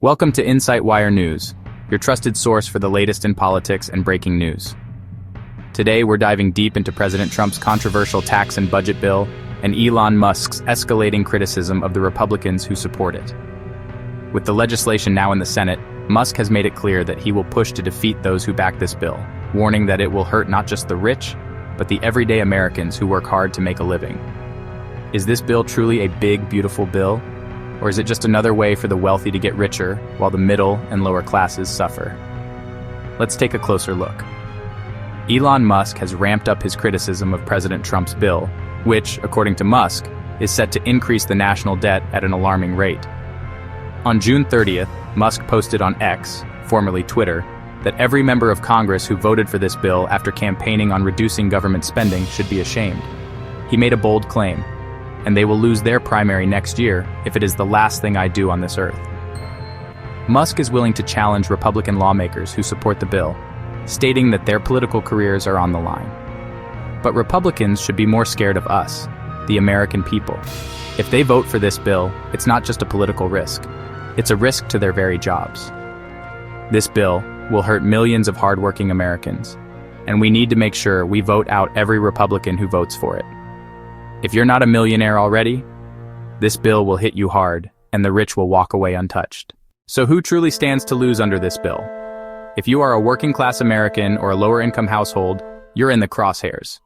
Welcome to Insight Wire News, your trusted source for the latest in politics and breaking news. Today, we're diving deep into President Trump's controversial tax and budget bill and Elon Musk's escalating criticism of the Republicans who support it. With the legislation now in the Senate, Musk has made it clear that he will push to defeat those who back this bill, warning that it will hurt not just the rich, but the everyday Americans who work hard to make a living. Is this bill truly a big, beautiful bill? Or is it just another way for the wealthy to get richer while the middle and lower classes suffer? Let's take a closer look. Elon Musk has ramped up his criticism of President Trump's bill, which, according to Musk, is set to increase the national debt at an alarming rate. On June 30th, Musk posted on X, formerly Twitter, that every member of Congress who voted for this bill after campaigning on reducing government spending should be ashamed. He made a bold claim, and they will lose their primary next year if it is the last thing I do on this earth. Musk is willing to challenge Republican lawmakers who support the bill, stating that their political careers are on the line. But Republicans should be more scared of us, the American people. If they vote for this bill, it's not just a political risk. It's a risk to their very jobs. This bill will hurt millions of hardworking Americans, and we need to make sure we vote out every Republican who votes for it. If you're not a millionaire already, this bill will hit you hard, and the rich will walk away untouched. So who truly stands to lose under this bill? If you are a working-class American or a lower-income household, you're in the crosshairs.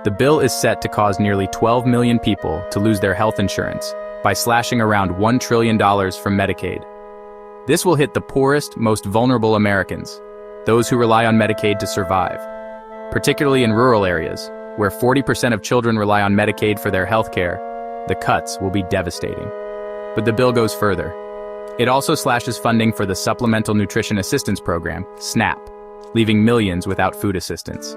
The bill is set to cause nearly 12 million people to lose their health insurance by slashing around $1 trillion from Medicaid. This will hit the poorest, most vulnerable Americans, those who rely on Medicaid to survive, particularly in rural areas, where 40% of children rely on Medicaid for their health care. The cuts will be devastating. But the bill goes further. It also slashes funding for the Supplemental Nutrition Assistance Program, SNAP, leaving millions without food assistance.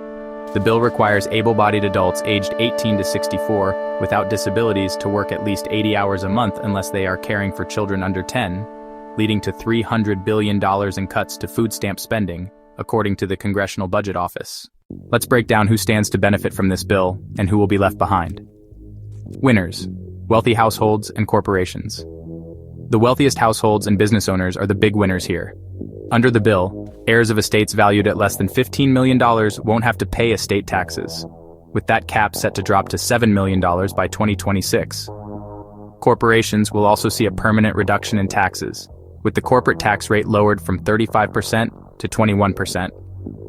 The bill requires able-bodied adults aged 18 to 64 without disabilities to work at least 80 hours a month unless they are caring for children under 10, leading to $300 billion in cuts to food stamp spending, according to the Congressional Budget Office. Let's break down who stands to benefit from this bill and who will be left behind. Winners: wealthy households and corporations. The wealthiest households and business owners are the big winners here. Under the bill, heirs of estates valued at less than $15 million won't have to pay estate taxes, with that cap set to drop to $7 million by 2026. Corporations will also see a permanent reduction in taxes, with the corporate tax rate lowered from 35% to 21%.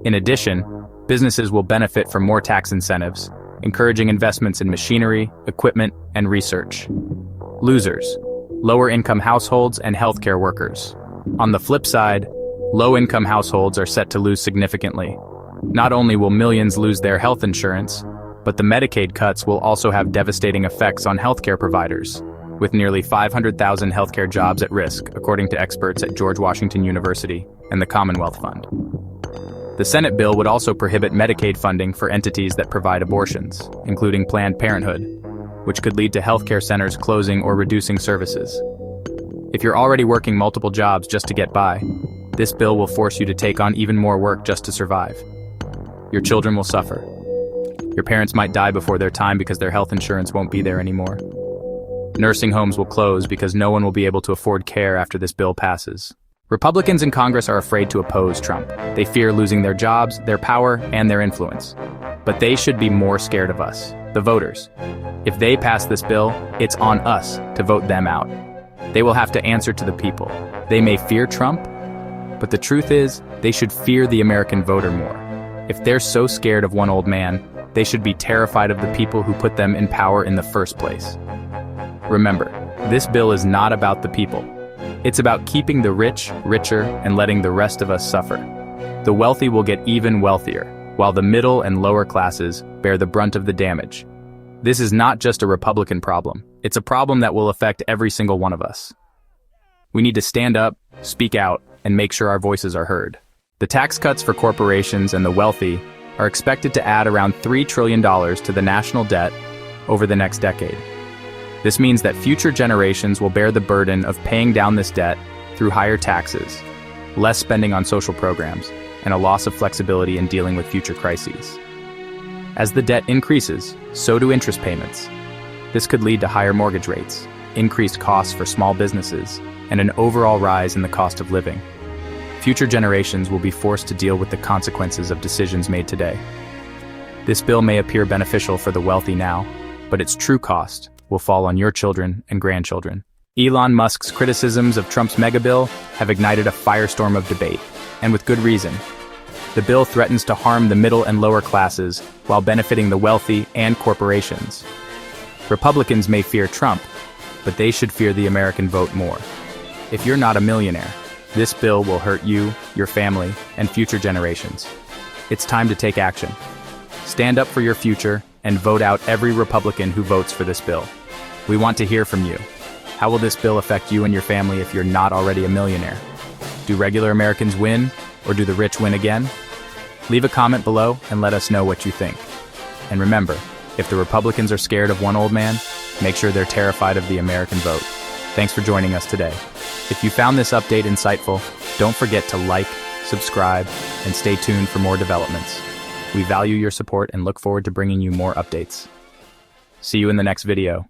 In addition, businesses will benefit from more tax incentives, encouraging investments in machinery, equipment, and research. Losers: lower-income households and healthcare workers. On the flip side, low-income households are set to lose significantly. Not only will millions lose their health insurance, but the Medicaid cuts will also have devastating effects on healthcare providers, with nearly 500,000 healthcare jobs at risk, according to experts at George Washington University and the Commonwealth Fund. The Senate bill would also prohibit Medicaid funding for entities that provide abortions, including Planned Parenthood, which could lead to healthcare centers closing or reducing services. If you're already working multiple jobs just to get by, this bill will force you to take on even more work just to survive. Your children will suffer. Your parents might die before their time because their health insurance won't be there anymore. Nursing homes will close because no one will be able to afford care after this bill passes. Republicans in Congress are afraid to oppose Trump. They fear losing their jobs, their power, and their influence. But they should be more scared of us, the voters. If they pass this bill, it's on us to vote them out. They will have to answer to the people. They may fear Trump, but the truth is, they should fear the American voter more. If they're so scared of one old man, they should be terrified of the people who put them in power in the first place. Remember, this bill is not about the people. It's about keeping the rich richer and letting the rest of us suffer. The wealthy will get even wealthier, while the middle and lower classes bear the brunt of the damage. This is not just a Republican problem. It's a problem that will affect every single one of us. We need to stand up, speak out, and make sure our voices are heard. The tax cuts for corporations and the wealthy are expected to add around $3 trillion to the national debt over the next decade. This means that future generations will bear the burden of paying down this debt through higher taxes, less spending on social programs, and a loss of flexibility in dealing with future crises. As the debt increases, so do interest payments. This could lead to higher mortgage rates, increased costs for small businesses, and an overall rise in the cost of living. Future generations will be forced to deal with the consequences of decisions made today. This bill may appear beneficial for the wealthy now, but its true cost will fall on your children and grandchildren. Elon Musk's criticisms of Trump's mega bill have ignited a firestorm of debate, and with good reason. The bill threatens to harm the middle and lower classes while benefiting the wealthy and corporations. Republicans may fear Trump, but they should fear the American vote more. If you're not a millionaire, this bill will hurt you, your family, and future generations. It's time to take action. Stand up for your future and vote out every Republican who votes for this bill. We want to hear from you. How will this bill affect you and your family if you're not already a millionaire? Do regular Americans win, or do the rich win again? Leave a comment below and let us know what you think. And remember, if the Republicans are scared of one old man, make sure they're terrified of the American vote. Thanks for joining us today. If you found this update insightful, don't forget to like, subscribe, and stay tuned for more developments. We value your support and look forward to bringing you more updates. See you in the next video.